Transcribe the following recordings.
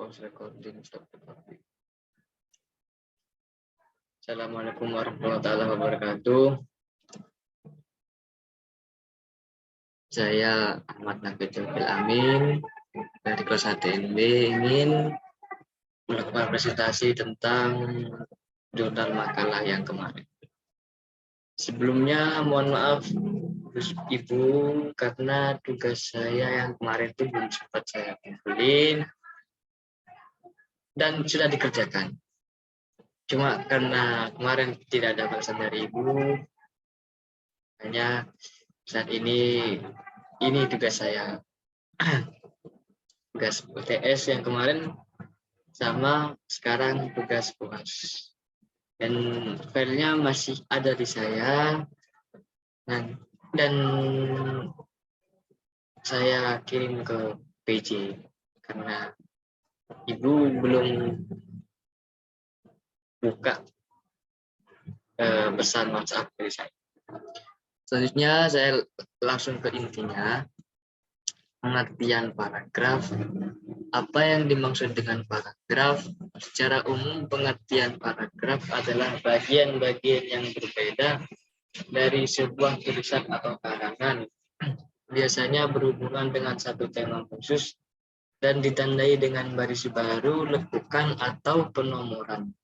Pause recording, stop recording. Assalamualaikum warahmatullahi wabarakatuh. Saya Ahmad Nabil Jokil Amin dari kelas 1NB ingin melakukan presentasi tentang jurnal makalah yang kemarin. Sebelumnya mohon maaf Ibu karena tugas saya yang kemarin itu belum sempat saya kumpulin dan sudah dikerjakan. Cuma karena kemarin tidak ada balasan dari Ibu, hanya saat ini tugas saya. Tugas UTS yang kemarin sama sekarang tugas UAS. Dan filenya masih ada di saya. Dan saya kirim ke PJ karena Ibu belum buka pesan WhatsApp dari saya. Selanjutnya saya langsung ke intinya. Pengertian paragraf. Apa yang dimaksud dengan paragraf? Secara umum pengertian paragraf adalah bagian-bagian yang berbeda dari sebuah tulisan atau karangan. Biasanya berhubungan dengan satu tema khusus dan ditandai dengan baris baru, lekukan, atau penomoran.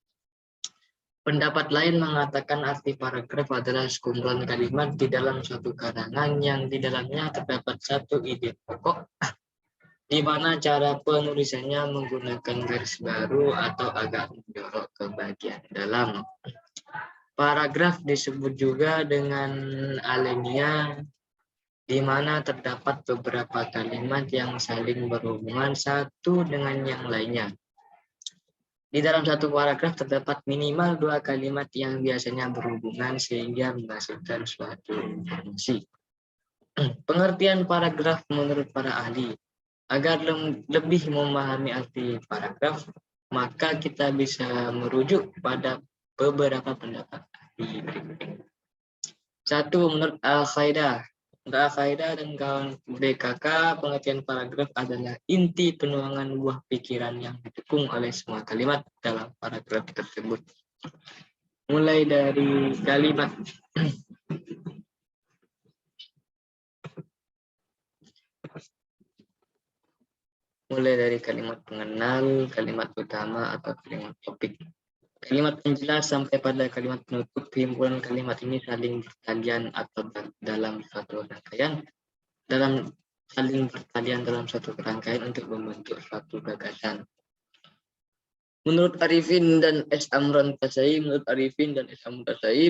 Pendapat lain mengatakan arti paragraf adalah sekumpulan kalimat di dalam suatu karangan yang di dalamnya terdapat satu ide pokok, di mana cara penulisannya menggunakan garis baru atau agak menjorok ke bagian dalam. Paragraf disebut juga dengan alinea, di mana terdapat beberapa kalimat yang saling berhubungan satu dengan yang lainnya. Di dalam satu paragraf terdapat minimal 2 kalimat yang biasanya berhubungan sehingga menghasilkan suatu informasi. Pengertian paragraf menurut para ahli. Agar lebih memahami arti paragraf, maka kita bisa merujuk pada beberapa pendapat ahli berikut. 1. Menurut Al-Qaeda. Al-Qaeda dan kawan BKK, pengertian paragraf adalah inti penuangan buah pikiran yang didukung oleh semua kalimat dalam paragraf tersebut. Mulai dari kalimat pengenal, kalimat utama atau kalimat topik. Kalimat penjelas sampai pada kalimat penutup. Himpunan kalimat ini saling bertalian atau dalam suatu rangkaian, saling bertalian dalam suatu rangkaian untuk membentuk suatu gagasan. Menurut Arifin dan S. Amran Tasai,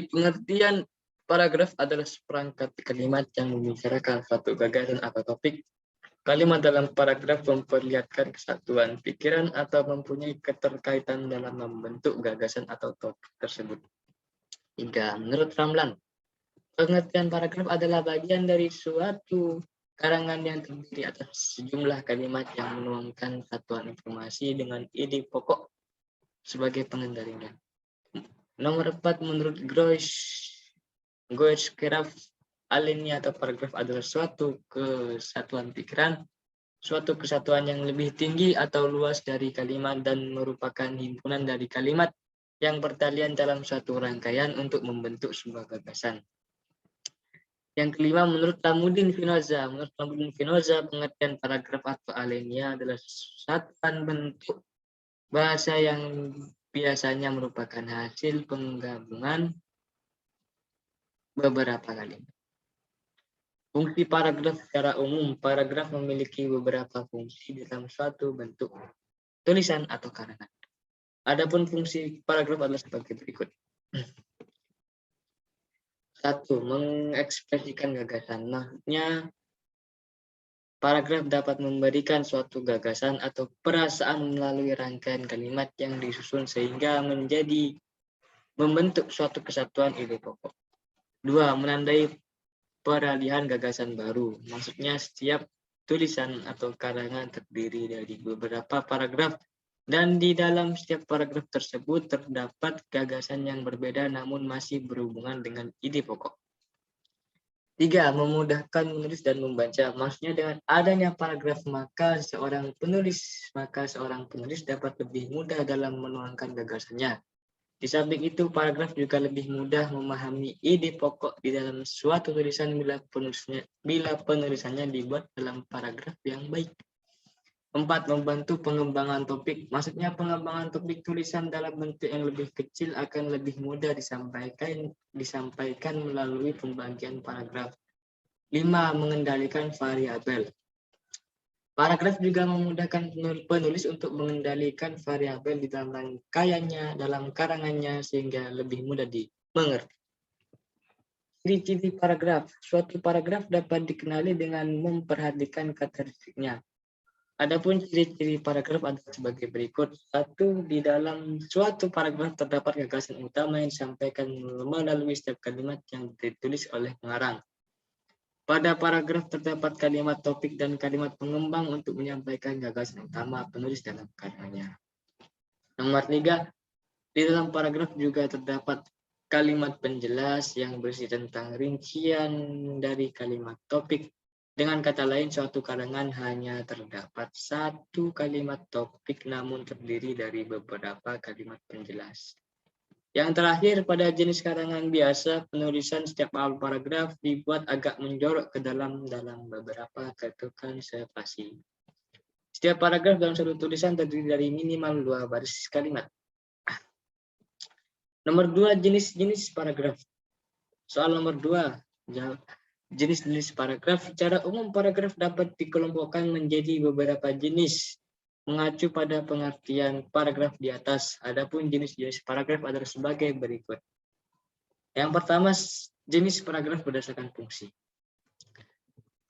pengertian paragraf adalah seperangkat kalimat yang membicarakan suatu gagasan atau topik. Kalimat dalam paragraf memperlihatkan kesatuan pikiran atau mempunyai keterkaitan dalam membentuk gagasan atau topik tersebut. 3. Menurut Ramlan, pengertian paragraf adalah bagian dari suatu karangan yang terdiri atas sejumlah kalimat yang menuangkan satuan informasi dengan ide pokok sebagai pengendalinya. Nomor 4. Menurut Groeschgeraf, alinea atau paragraf adalah suatu kesatuan pikiran, suatu kesatuan yang lebih tinggi atau luas dari kalimat dan merupakan himpunan dari kalimat yang bertalian dalam suatu rangkaian untuk membentuk sebuah gagasan. Yang kelima, menurut Lamuddin Finoza. Pengertian paragraf atau alinea adalah satuan bentuk bahasa yang biasanya merupakan hasil penggabungan beberapa kalimat. Fungsi paragraf secara umum. Paragraf memiliki beberapa fungsi dalam suatu bentuk tulisan atau karangan. Adapun fungsi paragraf adalah sebagai berikut. 1. Mengekspresikan gagasan. Maksudnya, paragraf dapat memberikan suatu gagasan atau perasaan melalui rangkaian kalimat yang disusun sehingga membentuk suatu kesatuan ide pokok. 2. Menandai peralihan gagasan baru. Maksudnya setiap tulisan atau karangan terdiri dari beberapa paragraf dan di dalam setiap paragraf tersebut terdapat gagasan yang berbeda namun masih berhubungan dengan ide pokok. 3. Memudahkan menulis dan membaca. Maksudnya dengan adanya paragraf maka seorang penulis dapat lebih mudah dalam menuangkan gagasannya. Di samping itu, paragraf juga lebih mudah memahami ide pokok di dalam suatu tulisan bila penulisannya dibuat dalam paragraf yang baik. 4. Membantu pengembangan topik. Maksudnya pengembangan topik tulisan dalam bentuk yang lebih kecil akan lebih mudah disampaikan melalui pembagian paragraf. 5. Mengendalikan variabel. Paragraf juga memudahkan penulis untuk mengendalikan variabel di dalam rangkaiannya, dalam karangannya, sehingga lebih mudah dimengerti. Ciri-ciri paragraf. Suatu paragraf dapat dikenali dengan memperhatikan karakteristiknya. Adapun ciri-ciri paragraf adalah sebagai berikut. 1. Di dalam suatu paragraf terdapat gagasan utama yang disampaikan melalui setiap kalimat yang ditulis oleh pengarang. Pada paragraf terdapat kalimat topik dan kalimat pengembang untuk menyampaikan gagasan utama penulis dalam karyanya. Nomor 3. Di dalam paragraf juga terdapat kalimat penjelas yang berisi tentang rincian dari kalimat topik. Dengan kata lain, suatu karangan hanya terdapat satu kalimat topik namun terdiri dari beberapa kalimat penjelas. Yang terakhir, pada jenis karangan biasa, penulisan setiap awal paragraf dibuat agak menjorok ke dalam beberapa ketukan spasi. Setiap paragraf dalam satu tulisan terdiri dari minimal 2 baris kalimat. Nomor 2, jenis-jenis paragraf. Soal nomor 2, jenis-jenis paragraf. Secara umum, paragraf dapat dikelompokkan menjadi beberapa jenis, mengacu pada pengertian paragraf di atas. Adapun jenis-jenis paragraf adalah sebagai berikut. Yang pertama, jenis paragraf berdasarkan fungsi.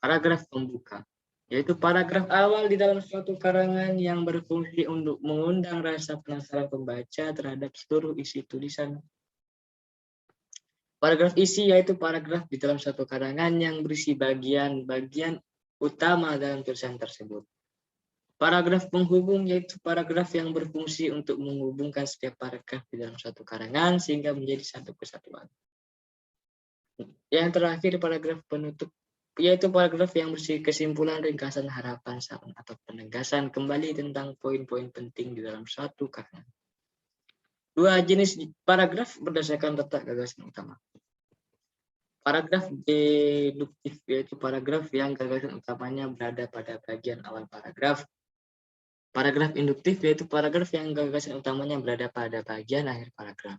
Paragraf pembuka, yaitu paragraf awal di dalam suatu karangan yang berfungsi untuk mengundang rasa penasaran pembaca terhadap seluruh isi tulisan. Paragraf isi, yaitu paragraf di dalam suatu karangan yang berisi bagian-bagian utama dalam tulisan tersebut. Paragraf penghubung, yaitu paragraf yang berfungsi untuk menghubungkan setiap paragraf di dalam suatu karangan sehingga menjadi satu kesatuan. Yang terakhir, paragraf penutup, yaitu paragraf yang berisi kesimpulan, ringkasan, harapan, saran, atau penegasan kembali tentang poin-poin penting di dalam suatu karangan. 2. Jenis paragraf berdasarkan letak gagasan utama. Paragraf deduktif, yaitu paragraf yang gagasan utamanya berada pada bagian awal paragraf. Paragraf induktif, yaitu paragraf yang gagasan utamanya berada pada bagian akhir paragraf.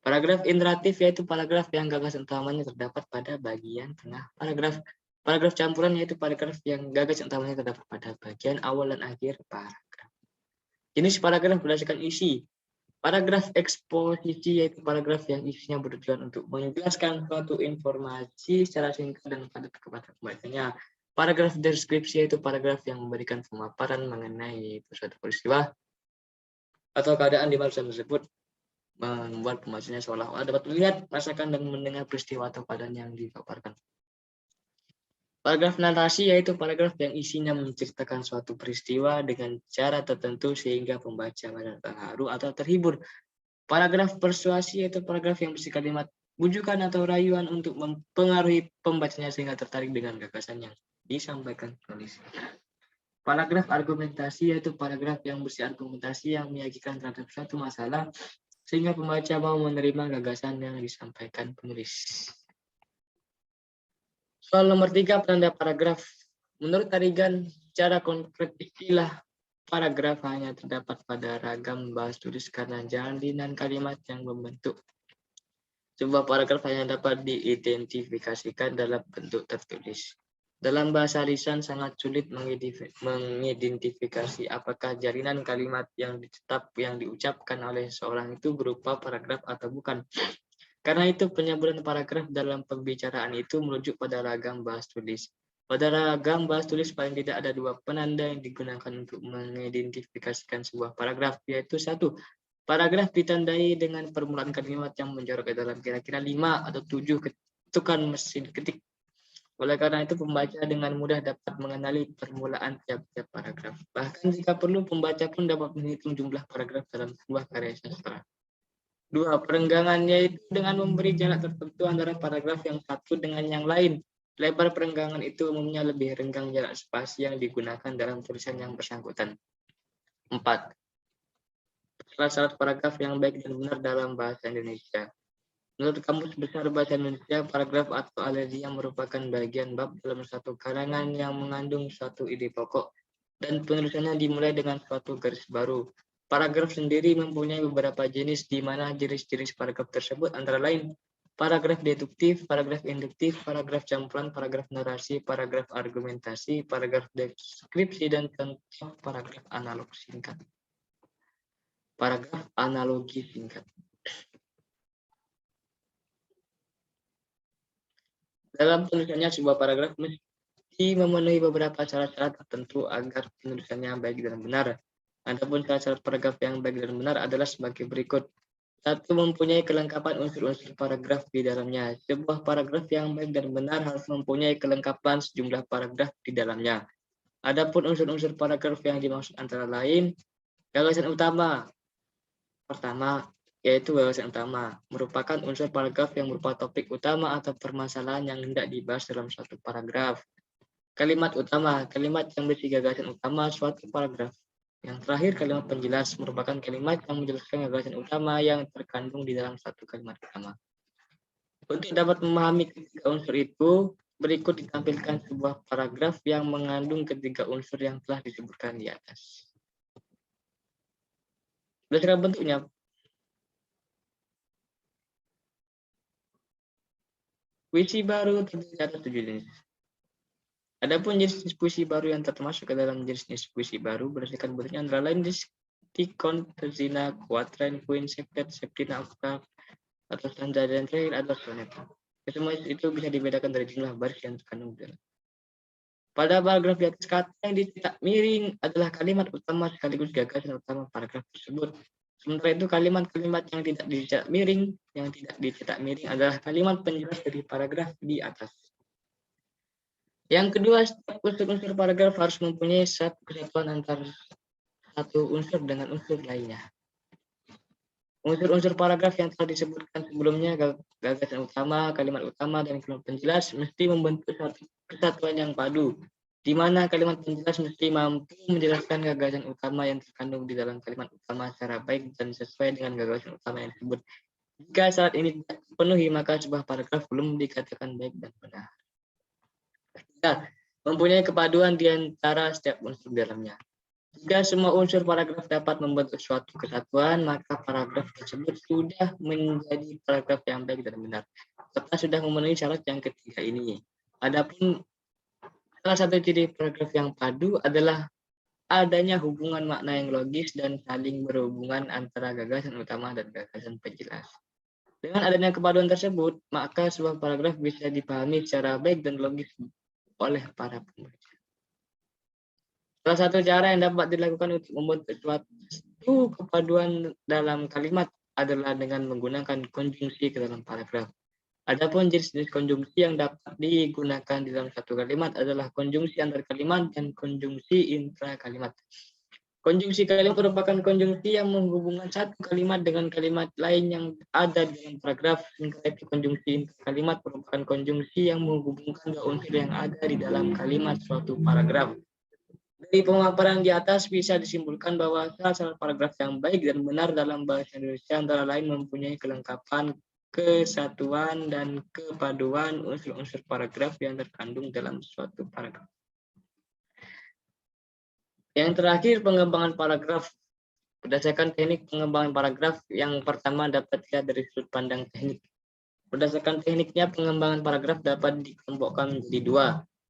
Paragraf iteratif, yaitu paragraf yang gagasan utamanya terdapat pada bagian tengah paragraf. Paragraf campuran, yaitu paragraf yang gagasan utamanya terdapat pada bagian awal dan akhir paragraf. Jenis paragraf berdasarkan isi. Paragraf eksposisi, yaitu paragraf yang isinya bertujuan untuk menjelaskan suatu informasi secara singkat dan padat kepada pembacanya. Paragraf deskripsi, yaitu paragraf yang memberikan pemaparan mengenai suatu peristiwa atau keadaan di mana tersebut, membuat pembacanya seolah-olah dapat melihat, merasakan, dan mendengar peristiwa atau keadaan yang dipaparkan. Paragraf narasi, yaitu paragraf yang isinya menceritakan suatu peristiwa dengan cara tertentu sehingga pembaca terharu atau terhibur. Paragraf persuasi, yaitu paragraf yang berisi kalimat bujukan atau rayuan untuk mempengaruhi pembacanya sehingga tertarik dengan gagasan yang disampaikan penulis. Paragraf argumentasi, yaitu paragraf yang berisi argumentasi yang meyakinkan terhadap suatu masalah sehingga pembaca mau menerima gagasan yang disampaikan penulis. Soal nomor 3, penanda paragraf. Menurut Tarigan, cara konkret istilah paragraf hanya terdapat pada ragam bahasa tulis karena jalinan kalimat yang membentuk. Sebuah paragraf hanya dapat diidentifikasikan dalam bentuk tertulis. Dalam bahasa lisan sangat sulit mengidentifikasi apakah jalinan kalimat yang diucapkan oleh seorang itu berupa paragraf atau bukan. Karena itu, penyaburan paragraf dalam pembicaraan itu merujuk pada ragam bahasa tulis. Pada ragam bahasa tulis paling tidak ada 2 penanda yang digunakan untuk mengidentifikasikan sebuah paragraf, yaitu 1. Paragraf ditandai dengan permulaan kalimat yang menjorok ke dalam kira-kira 5 atau 7 ketukan mesin ketik. Oleh karena itu, pembaca dengan mudah dapat mengenali permulaan tiap-tiap paragraf. Bahkan jika perlu, pembaca pun dapat menghitung jumlah paragraf dalam sebuah karya sastra. Dua, perenggangannya itu dengan memberi jarak tertentu antara paragraf yang satu dengan yang lain. Lebar perenggangan itu umumnya lebih renggang jarak spasi yang digunakan dalam tulisan yang bersangkutan. 4. Syarat paragraf yang baik dan benar dalam bahasa Indonesia. Menurut Kamus Besar Bahasa Indonesia, paragraf atau alinea merupakan bagian bab dalam satu karangan yang mengandung suatu ide pokok dan penulisannya dimulai dengan suatu garis baru. Paragraf sendiri mempunyai beberapa jenis, di mana jenis-jenis paragraf tersebut antara lain paragraf deduktif, paragraf induktif, paragraf campuran, paragraf narasi, paragraf argumentasi, paragraf deskripsi, dan contoh paragraf analog singkat. Paragraf analogi singkat. Dalam penulisannya sebuah paragraf mesti memenuhi beberapa syarat-syarat tertentu agar penulisannya baik dan benar. Adapun syarat-syarat paragraf yang baik dan benar adalah sebagai berikut. 1. Mempunyai kelengkapan unsur-unsur paragraf di dalamnya. Sebuah paragraf yang baik dan benar harus mempunyai kelengkapan sejumlah paragraf di dalamnya. Adapun unsur-unsur paragraf yang dimaksud antara lain, gagasan utama. Pertama, yaitu gagasan utama, merupakan unsur paragraf yang berupa topik utama atau permasalahan yang hendak dibahas dalam suatu paragraf. Kalimat utama, kalimat yang berisi gagasan utama suatu paragraf. Yang terakhir, kalimat penjelas merupakan kalimat yang menjelaskan gagasan utama yang terkandung di dalam satu kalimat utama. Untuk dapat memahami ketiga unsur itu, berikut ditampilkan sebuah paragraf yang mengandung ketiga unsur yang telah disebutkan di atas. Berdasarkan bentuknya, puisi baru terdiri atas 7 jenis. Adapun jenis puisi baru yang termasuk ke dalam jenis puisi baru berdasarkan bentuknya antara lain dikon, terzina, kuatren, queen, septet, septina, oktav, atau stanza, dan terakhir adalah sonet. Semua itu bisa dibedakan dari jumlah baris yang terkandung dalam. Pada paragraf di atas, kata yang dicetak miring adalah kalimat utama sekaligus gagasan utama paragraf tersebut. Sementara itu kalimat-kalimat yang tidak dicetak miring adalah kalimat penjelas dari paragraf di atas. Yang kedua, setiap unsur-unsur paragraf harus mempunyai satu kesatuan antara satu unsur dengan unsur lainnya. Unsur-unsur paragraf yang telah disebutkan sebelumnya, gagasan utama, kalimat utama, dan kalimat penjelas mesti membentuk satu kesatuan yang padu, di mana kalimat penjelas mesti mampu menjelaskan gagasan utama yang terkandung di dalam kalimat utama secara baik dan sesuai dengan gagasan utama yang disebut. Jika syarat ini tidak terpenuhi, maka sebuah paragraf belum dikatakan baik dan benar. Ketiga, mempunyai kepaduan di antara setiap unsur dalamnya. Jika semua unsur paragraf dapat membentuk suatu kesatuan, maka paragraf tersebut sudah menjadi paragraf yang baik dan benar, serta sudah memenuhi syarat yang ketiga ini. Adapun salah satu ciri paragraf yang padu adalah adanya hubungan makna yang logis dan saling berhubungan antara gagasan utama dan gagasan penjelas. Dengan adanya kepaduan tersebut, maka sebuah paragraf bisa dipahami secara baik dan logis oleh para pembaca. Salah satu cara yang dapat dilakukan untuk membentuk suatu kepaduan dalam kalimat adalah dengan menggunakan konjungsi ke dalam paragraf. Adapun jenis-jenis konjungsi yang dapat digunakan di dalam satu kalimat adalah konjungsi antar kalimat dan konjungsi intra kalimat. Konjungsi kalimat merupakan konjungsi yang menghubungkan satu kalimat dengan kalimat lain yang ada di dalam paragraf. Sementara itu konjungsi intra kalimat merupakan konjungsi yang menghubungkan dua unsur yang ada di dalam kalimat suatu paragraf. Dari pemaparan di atas bisa disimpulkan bahwa salah paragraf yang baik dan benar dalam bahasa Indonesia antara lain mempunyai kelengkapan, kesatuan, dan kepaduan unsur-unsur paragraf yang terkandung dalam suatu paragraf. Yang terakhir, pengembangan paragraf. Berdasarkan teknik pengembangan paragraf, yang pertama dapat dilihat dari sudut pandang teknik. Berdasarkan tekniknya, pengembangan paragraf dapat dikelompokkan menjadi dua,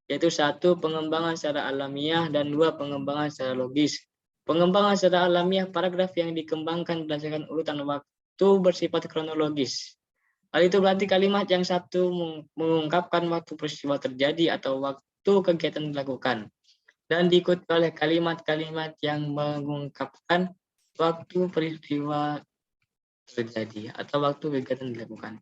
yaitu 1. Pengembangan secara alamiah dan 2. Pengembangan secara logis. Pengembangan secara alamiah, paragraf yang dikembangkan berdasarkan urutan waktu bersifat kronologis. Hal itu berarti kalimat yang satu mengungkapkan waktu peristiwa terjadi atau waktu kegiatan dilakukan, dan diikuti oleh kalimat-kalimat yang mengungkapkan waktu peristiwa terjadi atau waktu kegiatan dilakukan.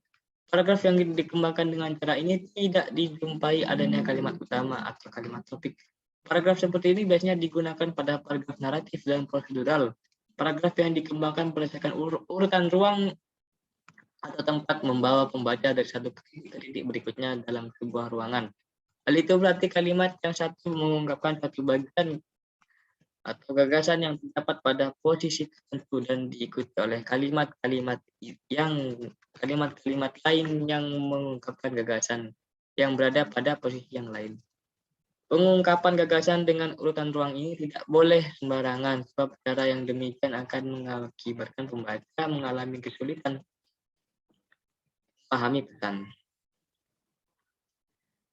Paragraf yang dikembangkan dengan cara ini tidak dijumpai adanya kalimat utama atau kalimat topik. Paragraf seperti ini biasanya digunakan pada paragraf naratif dan prosedural. Paragraf yang dikembangkan berdasarkan urutan ruang atau tempat membawa pembaca dari satu titik ke titik berikutnya dalam sebuah ruangan. Hal itu berarti kalimat yang satu mengungkapkan satu bagian atau gagasan yang terdapat pada posisi tertentu dan diikuti oleh kalimat-kalimat lain yang mengungkapkan gagasan yang berada pada posisi yang lain. Pengungkapan gagasan dengan urutan ruang ini tidak boleh sembarangan, sebab cara yang demikian akan mengakibatkan pembaca mengalami kesulitan memahami pesan.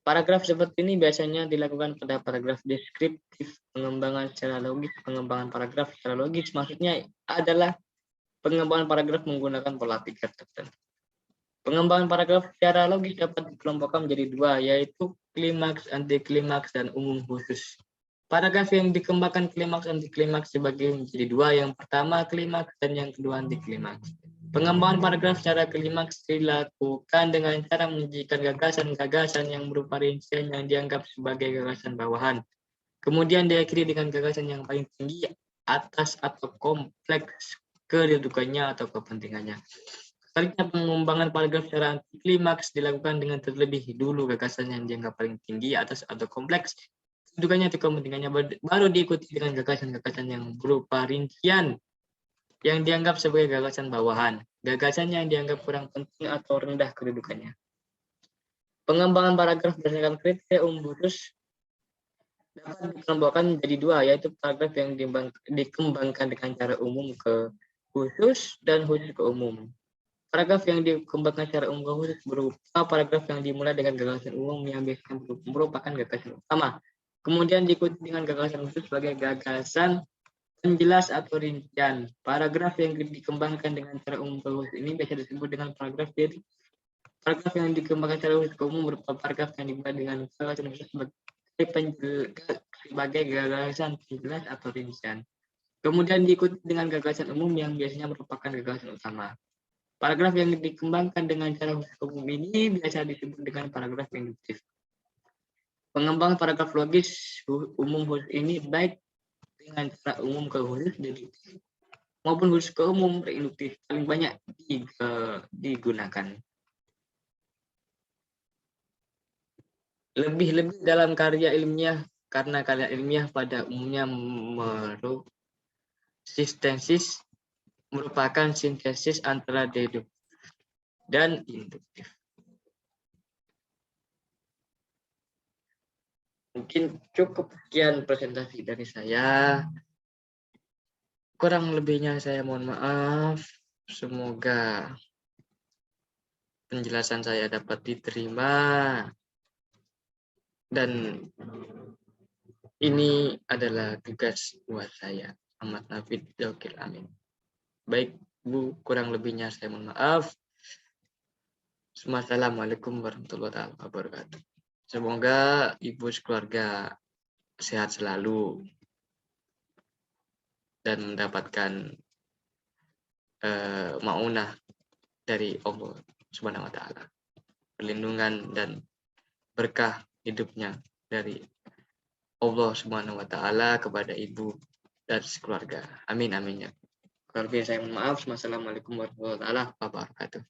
Paragraf seperti ini biasanya dilakukan pada paragraf deskriptif. Pengembangan secara logis, pengembangan paragraf secara logis maksudnya adalah pengembangan paragraf menggunakan pola pikir tertentu. Pengembangan paragraf secara logis dapat dikelompokkan menjadi dua, yaitu klimaks, antiklimaks, dan umum khusus. Paragraf yang dikembangkan klimaks, antiklimaks sebagai menjadi dua, yang pertama klimaks dan yang kedua antiklimaks. Pengembangan paragraf secara klimaks dilakukan dengan cara menyajikan gagasan-gagasan yang berupa rincian yang dianggap sebagai gagasan bawahan. Kemudian diakhiri dengan gagasan yang paling tinggi, atas atau kompleks kedudukannya atau kepentingannya. Sebaliknya, pengembangan paragraf secara antiklimaks dilakukan dengan terlebih dulu gagasan yang dianggap paling tinggi, atas atau kompleks kedudukannya atau kepentingannya, baru diikuti dengan gagasan-gagasan yang berupa rincian yang dianggap sebagai gagasan bawahan, gagasan yang dianggap kurang penting atau rendah kedudukannya. Pengembangan paragraf berdasarkan kriteria umum khusus dapat dikelompokkan menjadi dua, yaitu paragraf yang dikembangkan dengan cara umum ke khusus dan khusus ke umum. Paragraf yang dikembangkan secara umum ke khusus berupa paragraf yang dimulai dengan gagasan umum yang biasanya merupakan gagasan utama, kemudian diikuti dengan gagasan khusus sebagai gagasan penjelas atau rincian. Paragraf yang dikembangkan dengan cara umum ke khusus ini biasa disebut dengan paragraf jadi. Paragraf yang dikembangkan secara khusus ke umum berupa paragraf yang dimulai dengan gagasan khusus sebagai gagasan penjelas atau rincian. Kemudian diikuti dengan gagasan umum yang biasanya merupakan gagasan utama. Paragraf yang dikembangkan dengan cara khusus umum ini biasa disebut dengan paragraf induktif. Pengembangan paragraf logis umum khusus ini baik dengan cara umum ke khusus deduktif maupun khusus ke umum induktif paling banyak digunakan. Lebih-lebih dalam karya ilmiah, karena karya ilmiah pada umumnya merupakan sintesis antara deduktif dan induktif. Mungkin cukup sekian presentasi dari saya. Kurang lebihnya saya mohon maaf. Semoga penjelasan saya dapat diterima. Dan ini adalah tugas buat saya. Ahmad Nafid Dzakir Amin. Baik Bu, kurang lebihnya saya mohon maaf. Assalamualaikum warahmatullahi wabarakatuh. Semoga Ibu sekeluarga sehat selalu dan mendapatkan maunah dari Allah Subhanahu wa taala. Perlindungan dan berkah hidupnya dari Allah Subhanahu wa taala kepada Ibu dan sekeluarga. Amin amin ya. Kalau saya mohon maaf. Wassalamualaikum warahmatullahi wabarakatuh.